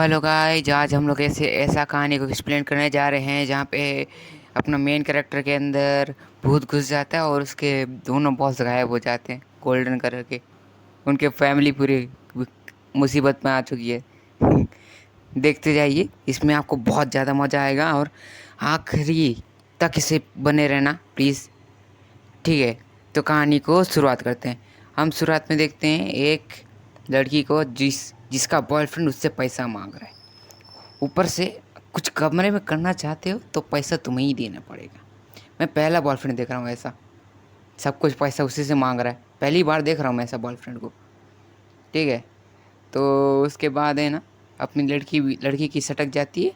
Hello guys, आज हम लोग ऐसे ऐसा कहानी को एक्सप्लेन करने जा रहे हैं जहाँ पे अपना मेन कैरेक्टर के अंदर भूत घुस जाता है और उसके दोनों बॉस गायब हो जाते हैं गोल्डन कलर के। उनके फैमिली पूरी मुसीबत में आ चुकी है। देखते जाइए, इसमें आपको बहुत ज़्यादा मज़ा आएगा और आखिरी तक इसे बने रहना प्लीज़। ठीक है, तो कहानी को शुरुआत करते हैं। हम शुरुआत में देखते हैं एक लड़की को जिसका बॉयफ्रेंड उससे पैसा मांग रहा है। ऊपर से कुछ कमरे में करना चाहते हो तो पैसा तुम्हें ही देना पड़ेगा। मैं पहला बॉयफ्रेंड देख रहा हूँ ऐसा, सब कुछ पैसा उसी से मांग रहा है। पहली बार देख रहा हूँ मैं ऐसा बॉयफ्रेंड को। ठीक है, तो उसके बाद है ना, अपनी लड़की की सटक जाती है।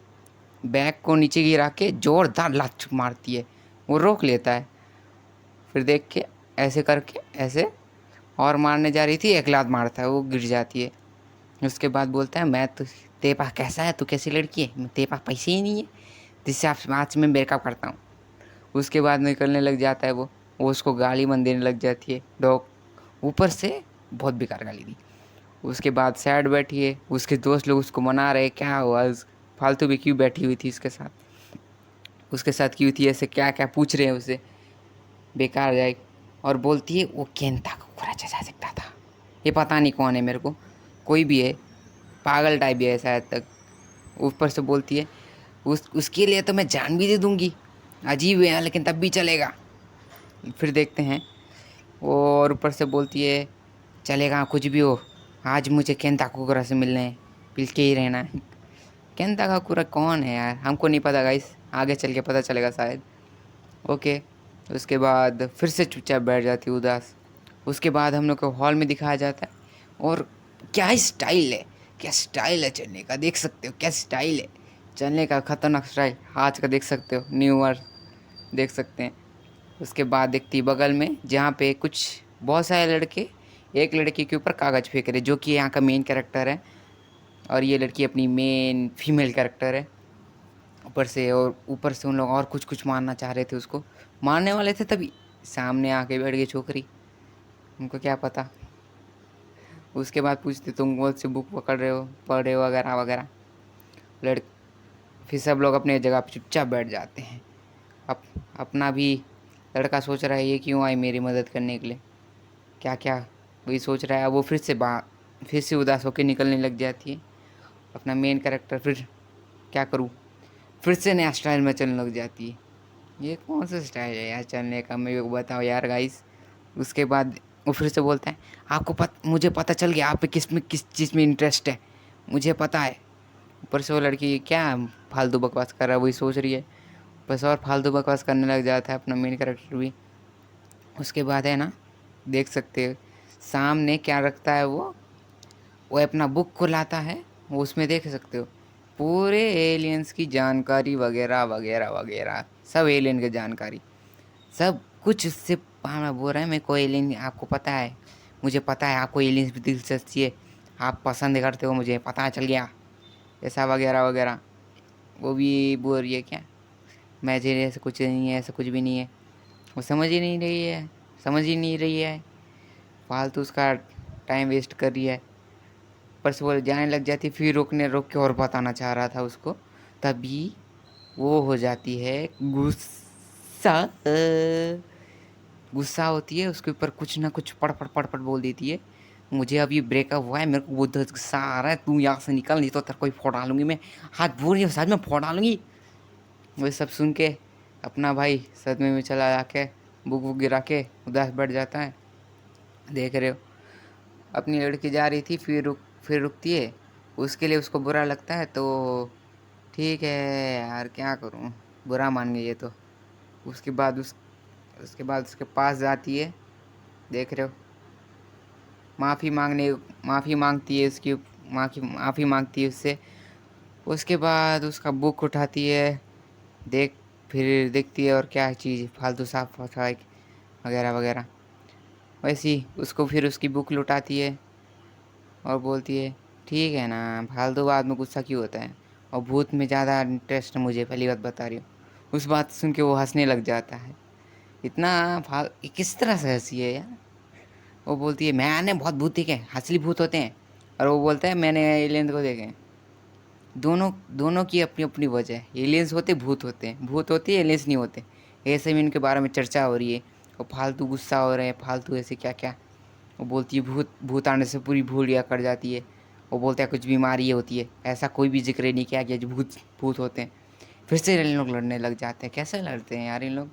बैग को नीचे गिरा के जोरदार लात मारती है। वो रोक लेता है, फिर देख के ऐसे करके ऐसे और मारने जा रही थी, एक लात मारता है, वो गिर जाती है। उसके बाद बोलता है, मैं तो तेरे पास कैसा है, तू कैसी लड़की है, तेरे पास पैसे ही नहीं है, जिससे आप आज मैं ब्रेकअप करता हूँ। उसके बाद निकलने लग जाता है वो उसको गाली मन देने लग जाती है, डॉग। ऊपर से बहुत बेकार गाली दी। उसके बाद सैड बैठी है, उसके दोस्त लोग उसको मना रहे, क्या हुआ फालतू भी क्यों बैठी हुई थी उसके साथ क्यों थी ऐसे, क्या क्या पूछ रहे हैं उसे, बेकार जाए। और बोलती है वो केंता को पूरा जा सकता था। ये पता नहीं कौन है मेरे को, कोई भी है, पागल टाइप भी है शायद तक। ऊपर से बोलती है उसके लिए तो मैं जान भी दे दूंगी। अजीब है लेकिन तब भी चलेगा। फिर देखते हैं। और ऊपर से बोलती है चलेगा कुछ भी हो, आज मुझे केंता कुकुरा से मिलने है, मिल के ही रहना है। केंता काकुरा कौन है यार, हमको नहीं पता गाइस, आगे चल के पता चलेगा शायद। ओके। उसके बाद फिर से चुपचाप बैठ जाती है उदास। उसके बाद हम लोग को हॉल में दिखाया जाता है। और क्या स्टाइल है, क्या स्टाइल है चलने का, देख सकते हो क्या स्टाइल है चलने का, खतरनाक स्टाइल आज का देख सकते हो, न्यू ईयर देख सकते हैं। उसके बाद देखती बगल में जहाँ पे कुछ बहुत सारे लड़के एक लड़की के ऊपर कागज़ फेंक रहे, जो कि यहाँ का मेन कैरेक्टर है। और ये लड़की अपनी मेन फीमेल कैरेक्टर है। ऊपर से उन लोग और कुछ कुछ मारना चाह रहे थे, उसको मारने वाले थे, तभी सामने आके बैठ गई छोकरी। उनको क्या पता। उसके बाद पूछते तुम कौन से बुक पकड़ रहे हो, पढ़ रहे हो वगैरह वगैरह। लड़ फिर सब लोग अपने जगह पे चुपचाप बैठ जाते हैं। अप, अपना भी लड़का सोच रहा है ये क्यों आई मेरी मदद करने के लिए, क्या क्या वही सोच रहा है। वो फिर से उदास होकर निकलने लग जाती है। अपना मेन कैरेक्टर फिर क्या करूँ, फिर से नया स्टाइल में चलने लग जाती है। ये कौन सा स्टाइल है यार चलने का, मेरे को बताओ यार गाइस। उसके बाद वो फिर से बोलता है मुझे पता चल गया आप किस चीज़ में इंटरेस्ट है, मुझे पता है। ऊपर से वो लड़की क्या फालतू बकवास कर रहा है वही सोच रही है, बस और फालतू बकवास करने लग जाता है अपना मेन कैरेक्टर भी। उसके बाद है ना, देख सकते हो सामने क्या रखता है वो अपना बुक को लाता है। वो उसमें देख सकते हो पूरे एलियंस की जानकारी वगैरह वगैरह वगैरह, सब एलियन की जानकारी, सब कुछ उससे पाना बोल रहा है। मेरे को एलियन आपको पता है, मुझे पता है आपको एलियंस भी दिलचस्पी है, आप पसंद करते हो, मुझे पता चल गया, ऐसा वगैरह वगैरह। वो भी बोल रही है क्या, मैं जे ऐसा कुछ नहीं है, ऐसा कुछ भी नहीं है। वो समझ ही नहीं रही है, फालतू उसका टाइम वेस्ट कर रही है। पर से वो जाने लग जाती, फिर रोक के और बताना चाह रहा था उसको, तभी वो हो जाती है गुस्सा। गुस्सा होती है, उसके ऊपर कुछ ना कुछ पड़ पड़ बोल देती है। मुझे अभी ब्रेकअप हुआ है, मेरे को बहुत गुस्सा आ रहा है, तू यहाँ से निकल नहीं तो तेरे को ही फोड़ डालूंगी मैं, हाथ बोल रही हूँ साथ में फोड़ डालूंगी। वो सब सुन के अपना भाई सदमे में चला जाके बुक वुक गिरा के उदास बैठ जाता है। देख रहे हो, अपनी लड़की जा रही थी, फिर रुकती है। उसके लिए उसको बुरा लगता है, तो ठीक है यार क्या करूँ, बुरा मान गई ये तो। उसके बाद उसके पास जाती है, देख रहे हो, माफ़ी मांगती है उसकी, माफ़ी मांगती है उससे। उसके बाद उसका बुक उठाती है, देख फिर देखती है और क्या चीज़ फालतू साफ सफाई वगैरह वगैरह। वैसी उसको फिर उसकी बुक लुटाती है और बोलती है ठीक है ना, फालतू बात में गुस्सा क्यों होता है, और भूत में ज़्यादा इंटरेस्ट है मुझे, पहली बात बता रही हूँ। उस बात सुन के वो हंसने लग जाता है। इतना ये किस तरह से हंसी है यार। वो बोलती है मैंने बहुत भूत देखे हैं, असली भूत होते हैं। और वो बोलता है मैंने एलियन को देखे हैं। दोनों दोनों की अपनी अपनी वजह है। एलियंस होते भूत होते हैं, भूत होते हैं एलियंस नहीं होते। ऐसे में इनके बारे में चर्चा हो रही है और फालतू गुस्सा हो रहे हैं, फालतू ऐसे क्या क्या। वो बोलती है भूत भूत आने से पूरी भूलिया कर जाती है। वो बोलता है कुछ बीमारी होती है, ऐसा कोई भी जिक्र नहीं किया गया जो भूत भूत होते हैं। फिर से इन लोग लड़ने लग जाते हैं। कैसे लड़ते हैं यार इन लोग,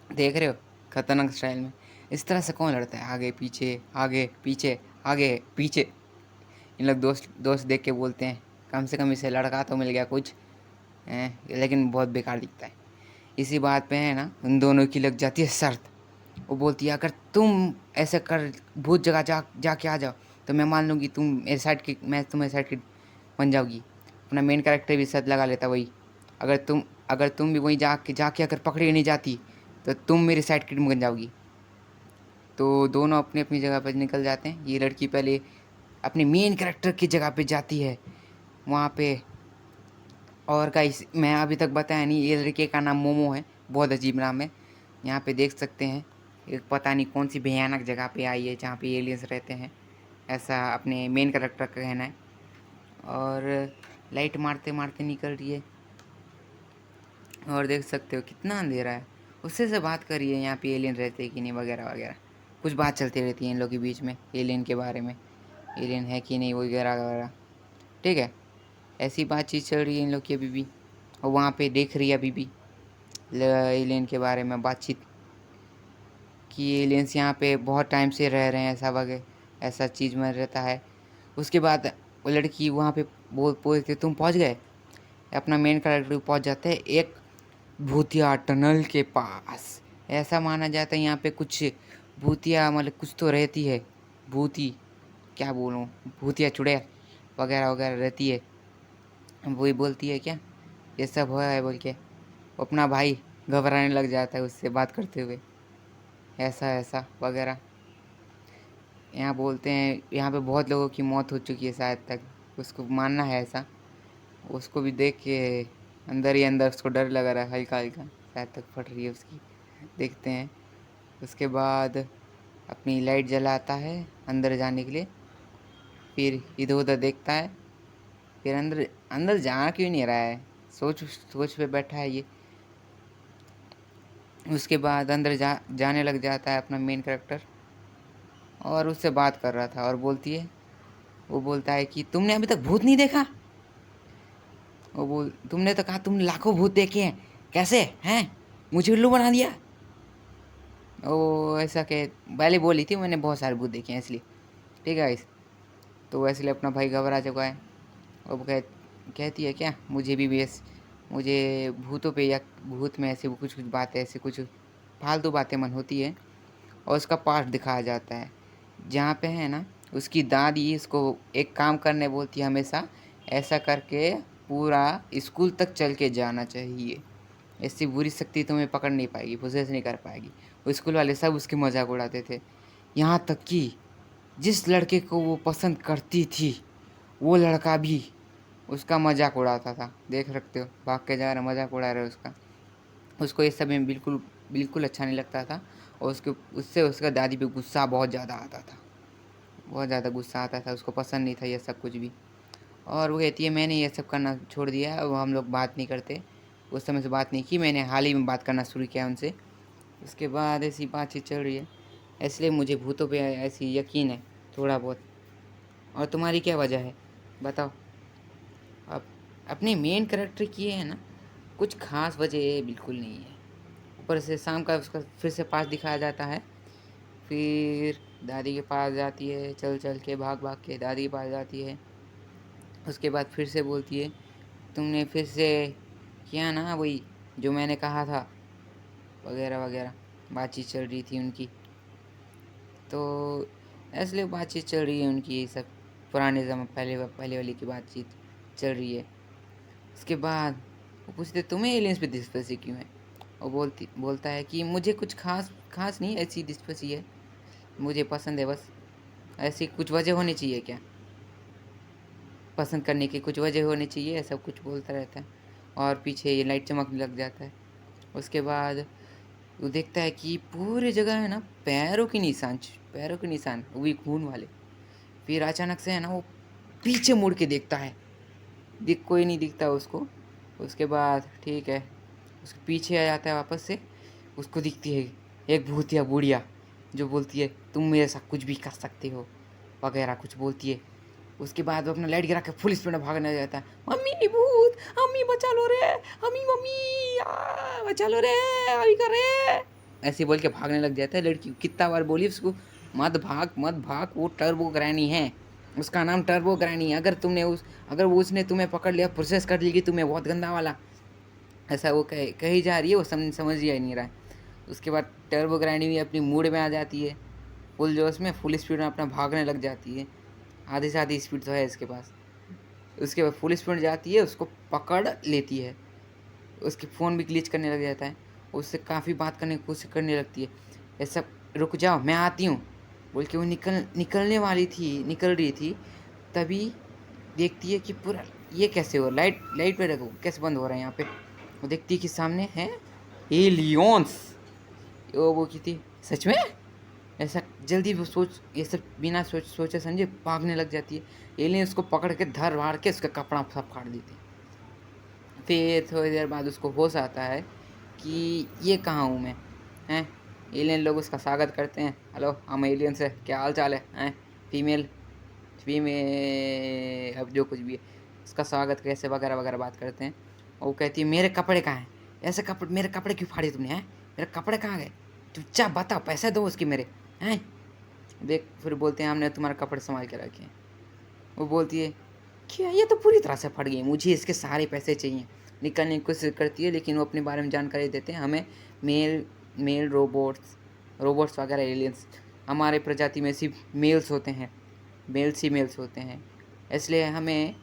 देख रहे हो, खतरनाक स्टाइल में। इस तरह से कौन लड़ता है, आगे पीछे आगे पीछे आगे पीछे। इन लोग दोस्त दोस्त देख के बोलते हैं कम से कम इसे लड़का तो मिल गया कुछ हैं, लेकिन बहुत बेकार दिखता है। इसी बात पे है ना उन दोनों की लग जाती है शर्त। वो बोलती है अगर तुम ऐसे कर भूत जगह जाके आ जाओ तो मैं मान लूँगी तुम मेरे साइड की, मैं तुम्हें साइड की बन जाओगी। अपना मेन कैरेक्टर भी शर्त लगा लेता वही, अगर तुम भी वहीं जाके अगर पकड़ी नहीं जाती तो तुम मेरी साइड की बन जाओगी। तो दोनों अपनी अपनी जगह पर निकल जाते हैं। ये लड़की पहले अपने मेन कैरेक्टर की जगह पे जाती है वहाँ पे। और गाइस मैं अभी तक बताया नहीं, ये लड़के का नाम मोमो है, बहुत अजीब नाम है। यहाँ पे देख सकते हैं एक पता नहीं कौन सी भयानक जगह पे आई है जहाँ पे एलियंस रहते हैं, ऐसा अपने मेन कैरेक्टर का कहना है। और लाइट मारते मारते निकल रही है और देख सकते हो कितना अंधेरा है। उससे से बात करिए यहाँ पे एलियन रहते हैं कि नहीं वगैरह वगैरह, कुछ बात चलती रहती है इन लोग के बीच में एलियन के बारे में, एलियन है कि नहीं वगैरह वगैरह। ठीक है, ऐसी बातचीत चल रही है इन लोग की अभी भी। और वहाँ पे देख रही है अभी भी एलियन के बारे में बातचीत कि एलियंस यहाँ पे बहुत टाइम से रह रहे हैं, ऐसा वगैरह ऐसा चीज़ में रहता है। उसके बाद वो लड़की वहाँ पे बोलते तुम पहुँच गए। अपना मेन कैरेक्टर पहुँच जाते हैं एक भूतिया टनल के पास। ऐसा माना जाता है यहाँ पे कुछ भूतिया मतलब कुछ तो रहती है, भूती क्या बोलूँ, भूतिया चुड़ैल वगैरह वगैरह रहती है। वही बोलती है क्या ये सब हुआ है बोल के, वो अपना भाई घबराने लग जाता है उससे बात करते हुए, ऐसा ऐसा वगैरह। यहाँ बोलते हैं यहाँ पे बहुत लोगों की मौत हो चुकी है शायद तक, उसको मानना है ऐसा। उसको भी देख के अंदर ही अंदर उसको डर लगा रहा है हल्का हल्का, शायद तक फट रही है उसकी। देखते हैं। उसके बाद अपनी लाइट जलाता है अंदर जाने के लिए, फिर इधर उधर देखता है, फिर अंदर अंदर जा क्यों नहीं रहा है, सोच सोच पे बैठा है ये। उसके बाद अंदर जाने लग जाता है अपना मेन कैरेक्टर और उससे बात कर रहा था और वो बोलता है कि तुमने अभी तक भूत नहीं देखा। तुमने तो कहा तुमने लाखों भूत देखे हैं, कैसे हैं, मुझे उल्लू बना दिया। वो ऐसा कह पहले बोली थी मैंने बहुत सारे भूत देखे हैं इसलिए। ठीक है गाइस, तो इसलिए अपना भाई घबरा चुका है। वो कहती है क्या मुझे भी बेस, मुझे भूतों पे या भूत में ऐसे कुछ कुछ बातें ऐसे कुछ फालतू बातें मन होती है। और उसका पार्ट दिखाया जाता है जहाँ पे है ना उसकी दादी इसको एक काम करने बोलती है हमेशा, ऐसा करके पूरा स्कूल तक चल के जाना चाहिए, ऐसी बुरी शक्ति तुम्हें पकड़ नहीं पाएगी, पोसेस नहीं कर पाएगी। वो स्कूल वाले सब उसकी मजाक उड़ाते थे, यहाँ तक कि जिस लड़के को वो पसंद करती थी वो लड़का भी उसका मजाक उड़ाता था। देख सकते हो भाग के जा रहा मजाक उड़ा रहे उसका। उसको इस सब में बिल्कुल बिल्कुल अच्छा नहीं लगता था। और उससे उसका दादी पे गुस्सा बहुत ज़्यादा आता था, बहुत ज़्यादा गुस्सा आता था, उसको पसंद नहीं था ये सब कुछ भी। और वो कहती है मैंने ये सब करना छोड़ दिया, अब हम लोग बात नहीं करते। उस समय से बात नहीं की, मैंने हाल ही में बात करना शुरू किया उनसे। उसके बाद ऐसी बातचीत चल रही है, इसलिए मुझे भूतों पे ऐसी यकीन है थोड़ा बहुत। और तुम्हारी क्या वजह है बताओ। अब अपने मेन कैरेक्टर की है ना कुछ खास वजह बिल्कुल नहीं है। ऊपर से शाम का उसका फिर से पास दिखाया जाता है, फिर दादी के पास जाती है, चल चल के भाग भाग के दादी के पास जाती है। उसके बाद फिर से बोलती है तुमने फिर से किया ना वही जो मैंने कहा था वगैरह वगैरह। बातचीत चल रही थी उनकी, तो इसलिए बातचीत चल रही है उनकी, ये सब पुराने जमा पहले वाली की बातचीत चल रही है। उसके बाद वो पूछते तुम्हें एलियंस पे दिलचस्पी क्यों है। वो बोलता है कि मुझे कुछ खास खास नहीं, ऐसी दिलचस्पी है, मुझे पसंद है बस। ऐसी कुछ वजह होनी चाहिए क्या, पसंद करने की कुछ वजह होनी चाहिए, ऐसा कुछ बोलता रहता है। और पीछे ये लाइट चमकने लग जाता है। उसके बाद वो देखता है कि पूरी जगह है ना पैरों के निशान वो भी खून वाले। फिर अचानक से है ना वो पीछे मुड़ के देखता है, कोई नहीं दिखता उसको। उसके बाद ठीक है, उसके पीछे आ जाता है वापस से। उसको दिखती है एक भूतिया बुढ़िया जो बोलती है तुम मेरे साथ कुछ भी कर सकते हो वगैरह कुछ बोलती है। उसके बाद वो अपना लाइट गिरा के फुल स्पीड में भागने जाता है। मम्मी भूत, अम्मी बचा लो रे, अम्मी मम्मी बचा लो रे, अभी कर रे, ऐसे बोल के भागने लग जाता है। लड़की कितना बार बोली उसको मत भाग मत भाग, वो टर्बो ग्रैनी है, उसका नाम टर्बो ग्रैनी है। अगर वो उसने तुम्हें पकड़ लिया, प्रोसेस कर लेगी तुम्हें बहुत गंदा वाला, ऐसा वो कही जा रही है। वो समझ ही नहीं रहा है। उसके बाद टर्बो ग्रैनी भी अपनी मूड में आ जाती है, फुल जोश में फुल स्पीड में अपना भागने लग जाती है। आधी से आधी स्पीड तो है इसके पास। उसके बाद फुल स्पीड जाती है, उसको पकड़ लेती है। उसके फ़ोन भी ग्लिच करने लग जाता है। उससे काफ़ी बात करने की कोशिश करने लगती है, ऐसा रुक जाओ मैं आती हूँ बोल के वो निकल रही थी। तभी देखती है कि पूरा ये कैसे हो, लाइट पे रखो कैसे बंद हो रहा है यहाँ पे। वो देखती है कि सामने है एलियंस। वो की थी सच में, ऐसा जल्दी वो सोच ये सब बिना सोचे समझे भागने लग जाती है। एलियन उसको पकड़ के धर वाड़ के उसका कपड़ा सब फाड़ देती है। फिर थोड़ी देर बाद उसको होश आता है कि ये कहाँ हूँ मैं, हैं। एलियन लोग उसका स्वागत करते हैं, हेलो हम एलियन से, क्या हाल चाल है, हैं फीमेल फीमेल अब जो कुछ भी है उसका स्वागत कैसे वगैरह वगैरह बात करते हैं। और वो कहती है मेरे कपड़े कहाँ हैं, ऐसे कपड़े मेरे कपड़े क्यों फाड़े तुमने, हैं मेरे कपड़े कहाँ गए, चुपचाप बताओ पैसे दो उसके मेरे, हैं। देख फिर बोलते हैं हमने तुम्हारे कपड़े संभाल के रखे हैं। वो बोलती है क्या ये तो पूरी तरह से फट गई, मुझे इसके सारे पैसे चाहिए। निकलने की कोशिश करती है लेकिन वो अपने बारे में जानकारी देते हैं हमें। मेल मेल रोबोट्स वगैरह एलियंस, हमारे प्रजाति में सिर्फ मेल्स होते हैं, मेल्स ही मेल्स होते हैं, इसलिए हमें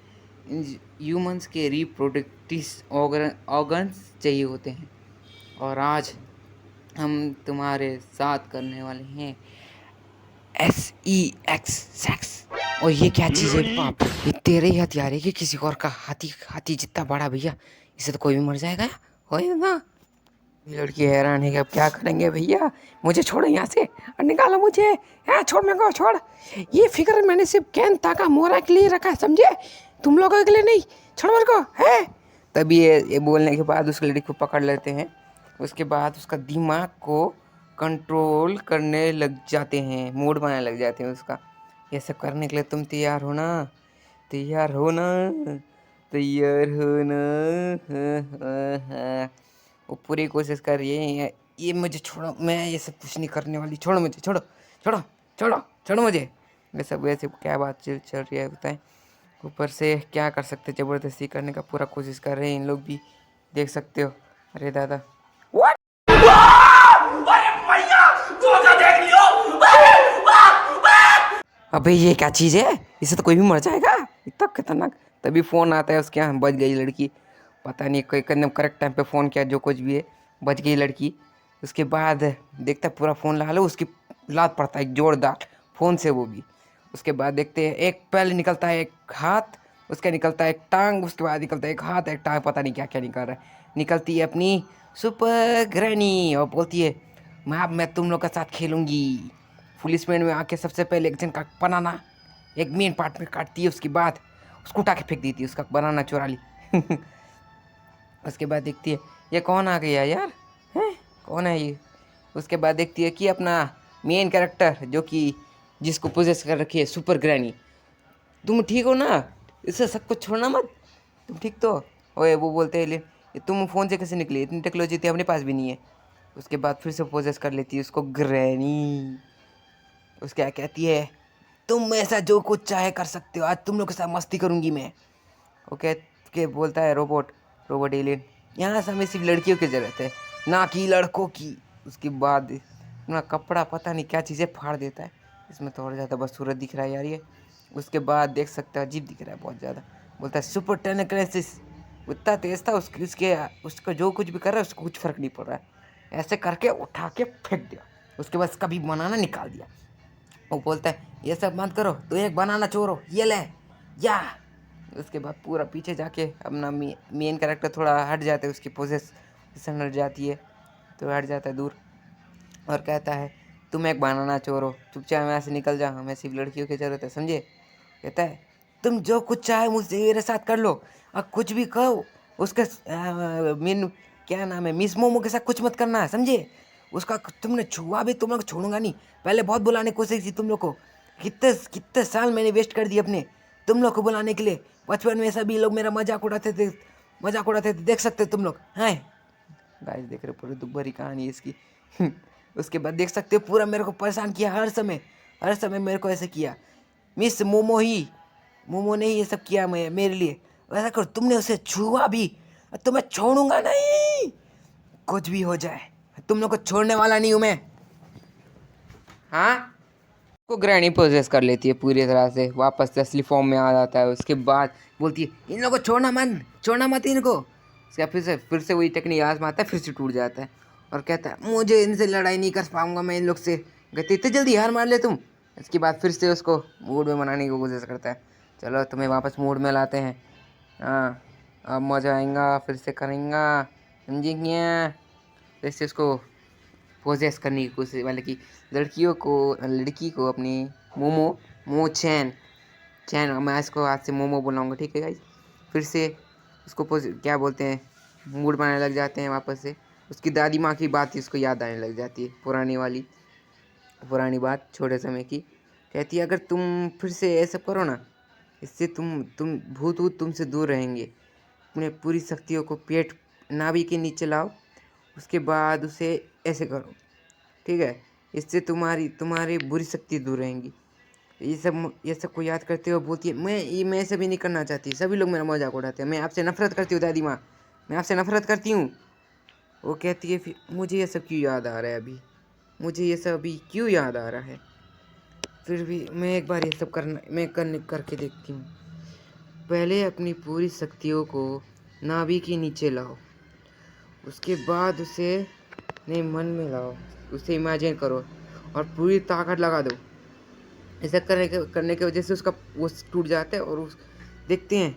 ह्यूमंस के रिप्रोडक्टिव ऑर्गन्स चाहिए होते हैं। और आज हम तुम्हारे साथ करने वाले हैं SEX सेक्स। और ये क्या चीज़ है बाप, ये तेरे ही हथियार है कि किसी और का, हाथी हाथी जितना बड़ा भैया, इसे तो कोई भी मर जाएगा होएगा। ये लड़की हैरान है कि अब क्या करेंगे भैया, मुझे छोड़ो यहाँ से और निकालो मुझे, यहाँ छोड़ मेरे को छोड़, ये फिक्र मैंने सिर्फ कैन ताका मोरा के लिए रखा है समझे, तुम लोगों के लिए नहीं, छोड़ मेरे को है। तभी ये बोलने के बाद उस लड़की को पकड़ लेते हैं। उसके बाद उसका दिमाग को कंट्रोल करने लग जाते हैं, मूड बनाने लग जाते हैं उसका। ये सब करने के लिए तुम तैयार हो ना, तैयार हो ना, तैयार हो ना। वो पूरी कोशिश कर रही है, ये मुझे छोड़ो, मैं ये सब कुछ नहीं करने वाली, छोड़ो मुझे, छोड़ो छोड़ो छोड़ो छोड़ो मुझे। वैसे क्या बात चल रही है बताएं। ऊपर से क्या कर सकते, ज़बरदस्ती करने का पूरा कोशिश कर रहे हैं इन लोग भी, देख सकते हो। अरे दादा व्हाट, अबे ये क्या चीज़ है, इससे तो कोई भी मर जाएगा, इतना खतरनाक। तभी फ़ोन आता है उसके यहाँ, बच गई लड़की। पता नहीं कोई एकदम करेक्ट टाइम पे फ़ोन किया, जो कुछ भी है बच गई लड़की। उसके बाद देखता है पूरा फ़ोन लगा लो, उसकी लात पड़ता है जोरदार फ़ोन से वो भी। उसके बाद देखते हैं एक पहले निकलता है एक हाथ, उसका निकलता है एक टांग, उसके बाद निकलता है एक हाथ एक टांग, पता नहीं क्या क्या निकल रहा है। निकलती है अपनी सुपर ग्रैनी और बोलती है मैं तुम लोग के साथ खेलूँगी। फुल स्पीड में आके सबसे पहले एक जन का बनाना एक मेन पार्ट में काटती है, उसके बाद उसको उठा के फेंक देती है, उसका बनाना चुरा ली। उसके बाद देखती है ये कौन आ गया यार, हैं कौन है ये। उसके बाद देखती है कि अपना मेन कैरेक्टर जो कि जिसको पोजेस कर रखी है सुपर ग्रैनी, तुम ठीक हो ना, इससे सब कुछ छोड़ना मत, तुम ठीक तो। ओए वो बोलते हैं ये तुम फ़ोन से कैसे निकली, इतनी टेक्नोलॉजी थी अपने पास भी नहीं है। उसके बाद फिर से पोजेस कर लेती है उसको ग्रैनी। उसके क्या कहती है तुम ऐसा जो कुछ चाहे कर सकते हो, आज तुम लोग के साथ मस्ती करूंगी मैं। ओके के बोलता है रोबोट एलियन, यहाँ से हमें सिर्फ लड़कियों की ज़रूरत है ना कि लड़कों की। उसके बाद अपना कपड़ा पता नहीं क्या चीज़ें फाड़ देता है, इसमें तो और ज़्यादा बदसूरत दिख रहा है यार ये। उसके बाद देख सकते हो अजीब दिख रहा है बहुत ज़्यादा। बोलता है सुपर टेलेक्रेसिस, इतना तेज था उसको जो कुछ भी कर रहा है उसको कुछ फ़र्क नहीं पड़ रहा है, ऐसे करके उठा के फेंक दिया। उसके बाद कभी बनाना निकाल दिया। वो बोलता है ये सब मत करो, तो एक बनाना चोरो ये ले या। उसके बाद पूरा पीछे जाके अपना मेन कैरेक्टर थोड़ा हट जाते है, उसकी पोजीशन हट जाती है तो हट जाता है दूर और कहता है तुम एक बनाना चोर हो, चुपचाप यहाँ से निकल जा, हमें सिर्फ लड़कियों की ज़रूरत है समझे। कहता है तुम जो कुछ चाहे मुझसे मेरे साथ कर लो, और कुछ भी कहो उसके मीन क्या नाम है, मिस मोमो के साथ कुछ मत करना, समझे? उसका तुमने छुआ भी तुम लोग छोड़ूंगा नहीं। पहले बहुत बुलाने की कोशिश की तुम लोग को, कितने कितने साल मैंने वेस्ट कर दिए अपने तुम लोग को बुलाने के लिए। बचपन में सभी लोग मेरा मजाक उड़ाते थे, देख सकते हो तुम लोग हैं। गाइस देख रहे हो, पूरी दुख भरी कहानी है इसकी। उसके बाद देख सकते हो पूरा मेरे को परेशान किया, हर समय मेरे को ऐसे किया। मिस मोमो ने ही ये सब किया मैं मेरे लिए। वैसा करो, तुमने उसे छुआ भी तो मैं छोड़ूंगा नहीं, कुछ भी हो जाए तुम लोग को छोड़ने वाला नहीं हूं मैं। हाँ, को ग्रैनी पोजेस कर लेती है पूरी तरह से, वापस से असली फॉर्म में आ जाता है। उसके बाद बोलती है इन लोगों को छोड़ना मत इनको। उसके बाद फिर से वही टेक्निक आजमाता है, फिर से टूट जाता है और कहता है मुझे इनसे लड़ाई नहीं कर पाऊंगा मैं इन लोग से। कहते इतने जल्दी हार मान ले तुम। इसके बाद फिर से उसको मूड में मनाने की कोशिश करता है, चलो तुम्हें वापस मूड में लाते हैं, हाँ अब मजा आएगा, फिर से करेंगे, समझी क्या? फिर से उसको पोजेस करने की कोशिश, मतलब कि लड़की को अपनी मोमो मो चैन चैन मैं इसको आज से मोमो बुलाऊंगा, ठीक है गाइस? फिर से उसको क्या बोलते हैं, मूड बनाने लग जाते हैं वापस से। उसकी दादी माँ की बात उसको याद आने लग जाती है, पुरानी बात छोटे समय की। कहती है अगर तुम फिर से ऐसा करो ना, इससे तुम भूत वूत तुमसे दूर रहेंगे। अपने पूरी शक्तियों को पेट नाभि के नीचे लाओ, उसके बाद उसे ऐसे करो, ठीक है? इससे तुम्हारी बुरी शक्ति दूर रहेंगी। ये सब को याद करते हुए बोलती है मैं ऐसा भी नहीं करना चाहती, सभी लोग मेरा मजाक उड़ाते हैं, मैं आपसे नफरत करती हूँ दादी माँ, मैं आपसे नफरत करती हूँ। वो कहती है फिर मुझे ये सब क्यों याद आ रहा है अभी, मुझे ये सब अभी क्यों याद आ रहा है? फिर भी मैं एक बार ये सब करके देखती हूँ। पहले अपनी पूरी शक्तियों को नाभि के नीचे लाओ, उसके बाद उसे अपने मन में लाओ, उसे इमेजिन करो और पूरी ताकत लगा दो। ऐसा करने की वजह से उसका वो टूट जाता है और उस देखते हैं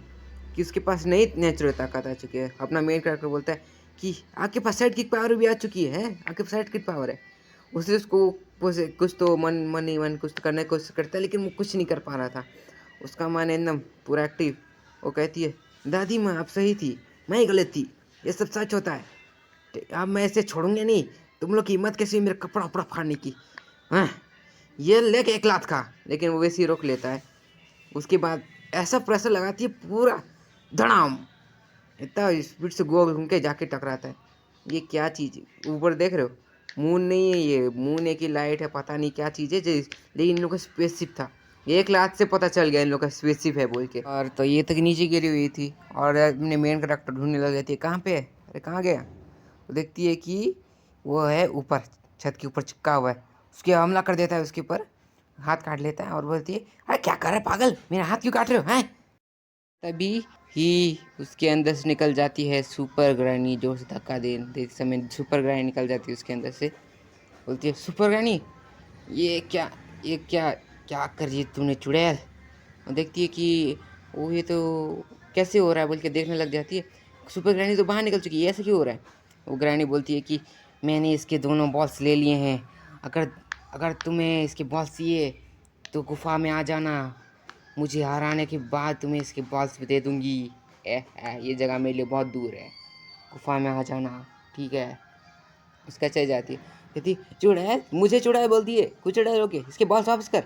कि उसके पास नई नेचुरल ताकत आ चुकी है। अपना मेन कैरेक्टर बोलता है कि आपके पास साइड किक पावर भी आ चुकी है, आपके पास साइड किक पावर है। उससे उसको कुछ तो मन कुछ तो करने की कोशिश करता है, लेकिन वो कुछ नहीं कर पा रहा था। उसका मन एकदम पूरा एक्टिव। वो कहती है दादी माँ आप सही थी, मैं ही गलत थी, ये सब सच होता है, अब मैं इसे छोड़ूंगा नहीं। तुम लोग की हिम्मत कैसी हुई मेरा कपड़ा उपड़ा फाड़ने की? हाँ, ये लेके एक लात खा, लेकिन वो वैसे ही रोक लेता है। उसके बाद ऐसा प्रेशर लगाती है पूरा धड़ाम, इतना स्पीड से गोल घूम के जाके टकराता है। ये क्या चीज़ है ऊपर देख रहे हो? मून नहीं है, ये मून है कि लाइट है, पता नहीं क्या चीज़ है लेकिन इन लोग का स्पेसशिप था। एक लात से पता चल गया इन लोग का स्पेसशिप है बोल के। और तो ये तक नीचे गिरी हुई थी और अपने मेन कैरेक्टर ढूंढने लग जाती है, कहाँ पे है, अरे कहाँ गया? तो देखती है कि वो है ऊपर, छत के ऊपर चिपका हुआ है। उसके हमला कर देता है उसके ऊपर, हाथ काट लेता है और बोलती है अरे क्या कर रहे पागल, मेरा हाथ क्यों काट रहे हो हैं? तभी ही उसके अंदर से निकल जाती है सुपर ग्रैनी, जोर से धक्का दे समय सुपर ग्रैनी निकल जाती है उसके अंदर से। बोलती है सुपर ग्रैनी ये क्या ये क्या क्या कर रही है तूने चुड़ैल? और देखती है कि वो ये तो कैसे हो रहा है बोल के देखने लग जाती है। सुपर ग्रैनी तो बाहर निकल चुकी है, ऐसा क्यों हो रहा है? वो ग्रैनी बोलती है कि मैंने इसके दोनों बॉल्स ले लिए हैं, अगर अगर तुम्हें इसके बॉल्स चाहिए तो गुफा में आ जाना, मुझे हराने के बाद तुम्हें इसके बॉल्स भी दे दूंगी। ये जगह मेरे लिए बहुत दूर है, गुफा में आ जाना, ठीक है? उसका चल जाती है, कहती चुड़ैल, मुझे चुड़ैल बोल दिए, कुछ चुड़ैल हो के इसके बॉल्स वापस कर।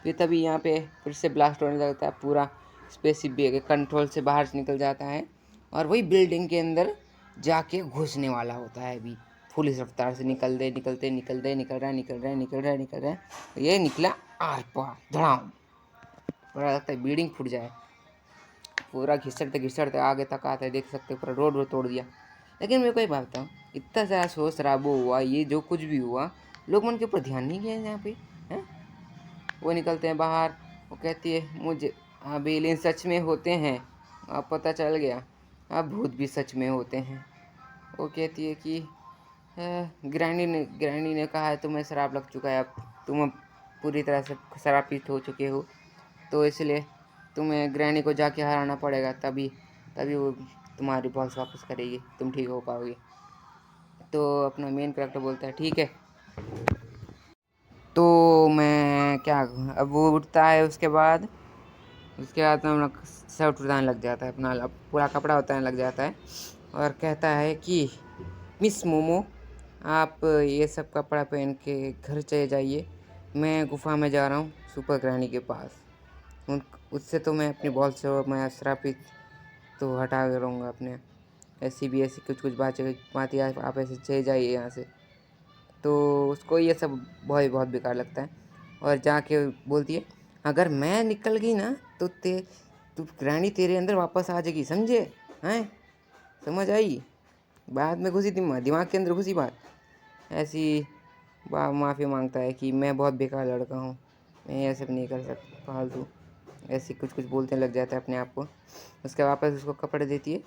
फिर तभी यहाँ पे फिर से ब्लास्ट होने लगता है, पूरा स्पेसशिप भी है कंट्रोल से बाहर से निकल जाता है और वही बिल्डिंग के अंदर जाके घुसने वाला होता है। अभी फुल रफ्तार से निकल रहा है, ये निकला आर पार धड़ाम, पूरा लगता है बिल्डिंग फूट जाए। पूरा घिसटते आगे तक आता है, देख सकते हो पूरा रोड तोड़ दिया। लेकिन मैं कोई बात बताऊँ, इतना सारा शोर शराबो हुआ, ये जो कुछ भी हुआ, लोग मन के ऊपर ध्यान नहीं किया यहाँ पे हैं। वो निकलते हैं बाहर, वो कहती है मुझे अब एलियन सच में होते हैं, अब पता चल गया, अब भूत भी सच में होते हैं। वो कहती है कि ग्रैनी ने कहा है तुम्हें शराब लग चुका है, अब तुम अब पूरी तरह से शराबीत हो चुके हो, तो इसलिए तुम्हें ग्रैनी को जाके हराना पड़ेगा, तभी तभी वो तुम्हारी बॉल्स वापस करेगी, तुम ठीक हो पाओगे। तो अपना मेन कैरेक्टर बोलता है ठीक है। तो मैं क्या अब वो उठता है उसके बाद उसके बाद में अपना शर्ट उतारने लग जाता है, अपना पूरा कपड़ा उतारने लग जाता है और कहता है कि मिस मोमो, आप ये सब कपड़ा पहन के घर चले जाइए, मैं गुफा में जा रहा हूँ सुपर ग्रैनी के पास। उन उससे तो मैं अपनी बॉल से मैं श्रापित तो हटा के रहूँगा अपने। ऐसी भी ऐसी कुछ कुछ बातें आप ऐसे चले जाइए यहाँ से। तो उसको ये सब बहुत बेकार लगता है और जाके बोलती है, अगर मैं निकल गई ना तो तू रानी तेरे अंदर वापस आ जाएगी, समझे? हैं, समझ आई? बाद में घुसी दिमाग के अंदर घुसी बात। ऐसी माफ़ी मांगता है कि मैं बहुत बेकार लड़का हूँ, मैं ये सब नहीं कर सकता फालतू। ऐसे कुछ कुछ बोलते लग जाता है अपने आप को। उसके वापस उसको कपड़े देती है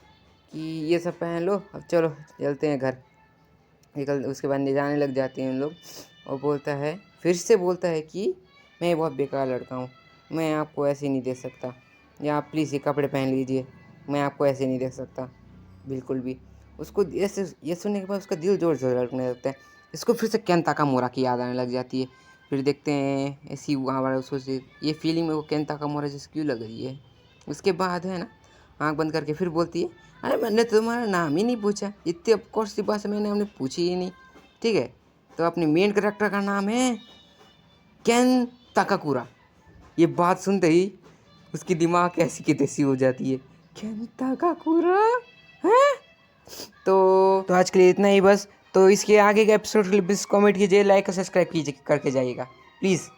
कि ये सब पहन लो, अब चलो चलते हैं घर। उसके बाद ले जाने लग जाते हैं उन लोग और बोलता है, फिर से बोलता है कि मैं बहुत बेकार लड़का हूँ, मैं आपको ऐसे नहीं दे सकता, या आप प्लीज़ ये कपड़े पहन लीजिए, मैं आपको ऐसे नहीं दे सकता बिल्कुल भी। उसको ऐसे ये सुनने के बाद उसका दिल जोर से धड़कने लगता है। इसको फिर से केन ताकामोरा की याद आने लग जाती है। फिर देखते हैं ऐसी वहाँ वाला उसको ये फीलिंग में वो केन ताकामोरा जैसे क्यों लग रही है। उसके बाद है ना, आँख बंद करके फिर बोलती है, अरे मैंने तो तुम्हारा नाम ही नहीं पूछा, इतनी ऑफकोर्स सी बात मैंने हमने पूछी ही नहीं। ठीक है, तो अपने मेन कैरेक्टर का नाम है केन ताकाकुरा। ये बात सुनते ही उसकी दिमाग ऐसी की तैसी हो जाती है, केन ताकाकुरा है। तो आज के लिए इतना ही बस। तो इसके आगे के एपिसोड के लिए प्लीज़ कमेंट कीजिए, लाइक और सब्सक्राइब कीजिए करके जाइएगा प्लीज़।